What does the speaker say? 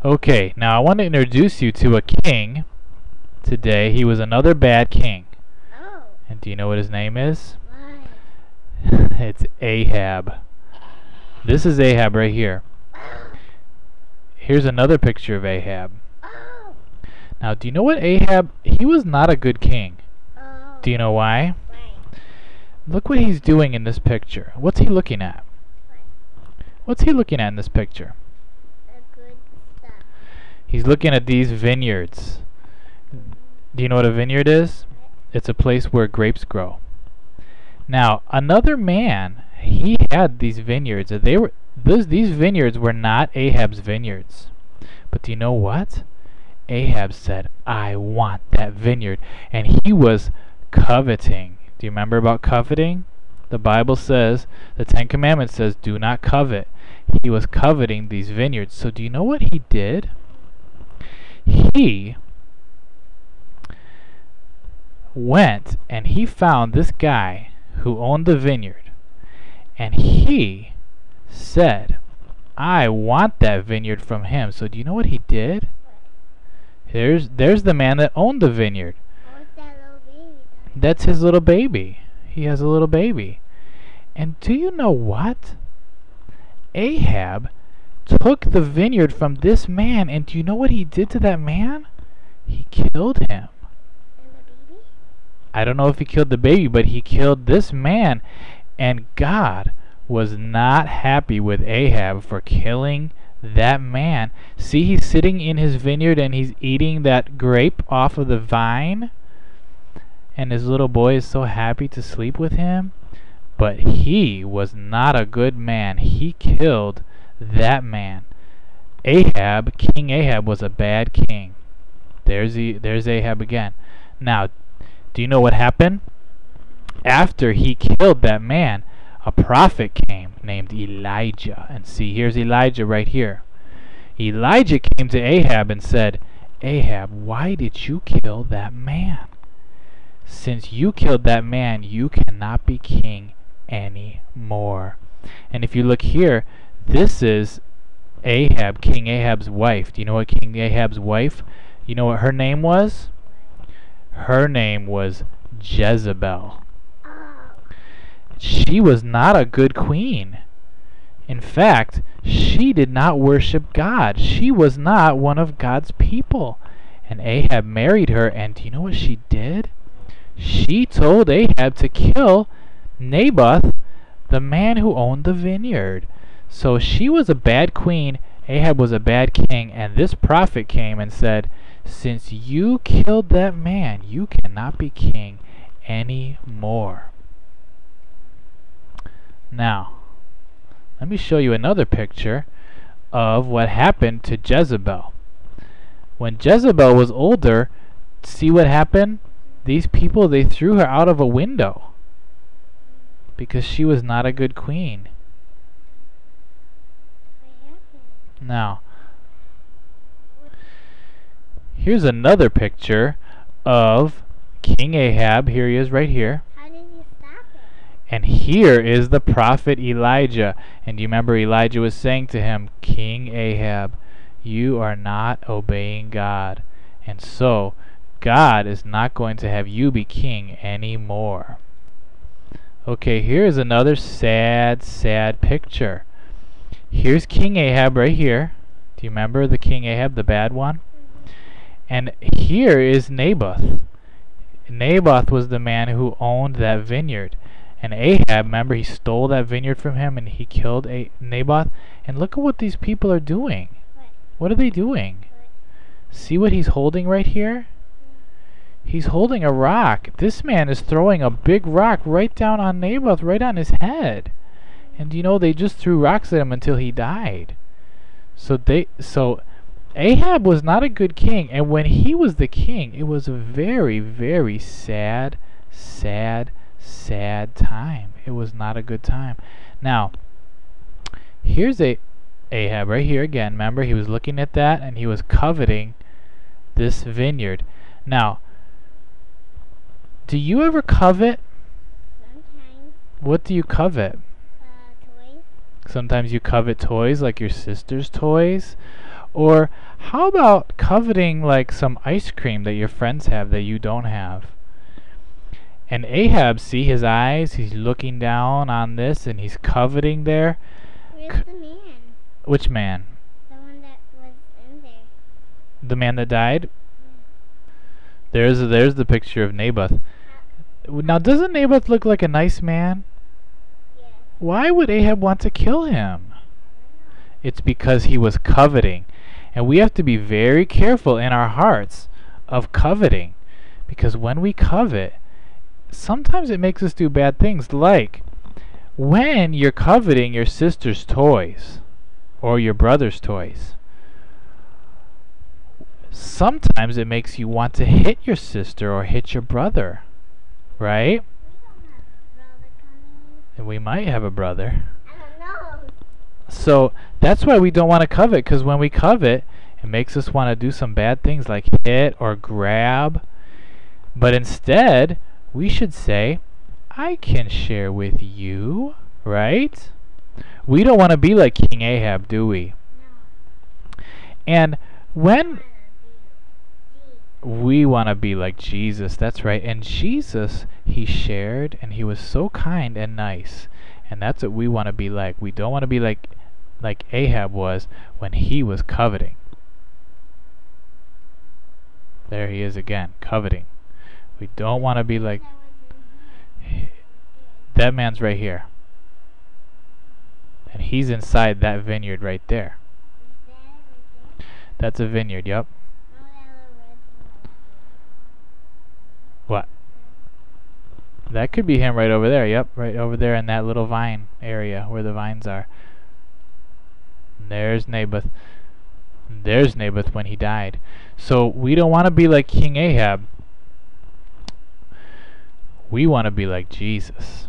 Okay, now I want to introduce you to a king today. He was another bad king. Oh, And do you know what his name is? why? It's Ahab. This is Ahab right here. Oh, Here's another picture of Ahab. oh, Now, do you know what Ahab? He was not a good king. oh. Do you know why? Why? Look what he's doing in this picture. What's he looking at? What's he looking at in this picture? The good stuff. He's looking at these vineyards. Do you know what a vineyard is? It's a place where grapes grow. Now, another man, he had these vineyards. These vineyards were not Ahab's vineyards. But do you know what? Ahab said, I want that vineyard. And he was coveting. Do you remember about coveting? The Bible says, the Ten Commandments says, do not covet. He was coveting these vineyards. So do you know what he did? He went and he found this guy who owned the vineyard. And he said, I want that vineyard from him. So do you know what he did? There's the man that owned the vineyard. What's that little baby? That's his little baby. He has a little baby. And do you know what? Ahab took the vineyard from this man, and do you know what he did to that man? He killed him. And the baby? I don't know if he killed the baby, but he killed this man. And God was not happy with Ahab for killing that man. See, he's sitting in his vineyard and he's eating that grape off of the vine. And his little boy is so happy to sleep with him. But he was not a good man. He killed that man. Ahab, King Ahab, was a bad king. There's Ahab again. Now, do you know what happened? After he killed that man, a prophet came named Elijah. And see, here's Elijah right here. Elijah came to Ahab and said, Ahab, why did you kill that man? Since you killed that man, you cannot be king anymore. And if you look here, this is Ahab, King Ahab's wife. Do you know what King Ahab's wife? You know what her name was? Her name was Jezebel. Oh, She was not a good queen. In fact, she did not worship God. She was not one of God's people. And Ahab married her, and do you know what she did? She told Ahab to kill Naboth, the man who owned the vineyard. So she was a bad queen, Ahab was a bad king, and this prophet came and said, since you killed that man, you cannot be king anymore. Now, let me show you another picture of what happened to Jezebel. When Jezebel was older, see what happened? These people, they threw her out of a window because she was not a good queen. what happened? Now, here's another picture of King Ahab. Here he is right here. How did you stop it? And here is the prophet Elijah. And you remember Elijah was saying to him, King Ahab, you are not obeying God. And so, God is not going to have you be king anymore. Okay, here's another sad, sad picture. Here's King Ahab right here. Do you remember the King Ahab, the bad one? And here is Naboth. Naboth was the man who owned that vineyard. And Ahab, remember, he stole that vineyard from him and he killed Naboth. And look at what these people are doing. What are they doing? See what he's holding right here? He's holding a rock. This man is throwing a big rock right down on Naboth, right on his head. And you know, they just threw rocks at him until he died. So Ahab was not a good king, and when he was the king, it was a very, very sad, sad, sad time. It was not a good time. Now, here's Ahab right here again. Remember, he was looking at that and he was coveting this vineyard. Now, do you ever covet? Sometimes, What do you covet? toys. Sometimes you covet toys like your sister's toys. Or How about coveting like some ice cream that your friends have that you don't have? And Ahab, see his eyes, he's looking down on this and he's coveting there. Where's the man? Which man? The one that was in there. The man that died? There's the picture of Naboth. Now, doesn't Naboth look like a nice man? Yes. Why would Ahab want to kill him? It's because he was coveting. And we have to be very careful in our hearts of coveting. Because when we covet, sometimes it makes us do bad things. Like when you're coveting your sister's toys or your brother's toys. Sometimes it makes you want to hit your sister or hit your brother. Right? And we might have a brother. I don't know. So that's why we don't want to covet, because when we covet, it makes us want to do some bad things like hit or grab. But instead, we should say, I can share with you, right? We don't want to be like King Ahab, do we? No. And when we want to be like Jesus, that's right. And Jesus, he shared and he was so kind and nice. And that's what we want to be like. We don't want to be like Ahab was when he was coveting. There he is again, coveting. We don't want to be like that man's right here. And he's inside that vineyard right there. That's a vineyard, yep. What? That could be him right over there, yep. Right over there in that little vine area where the vines are. And there's Naboth. There's Naboth when he died. So we don't want to be like King Ahab. We want to be like Jesus.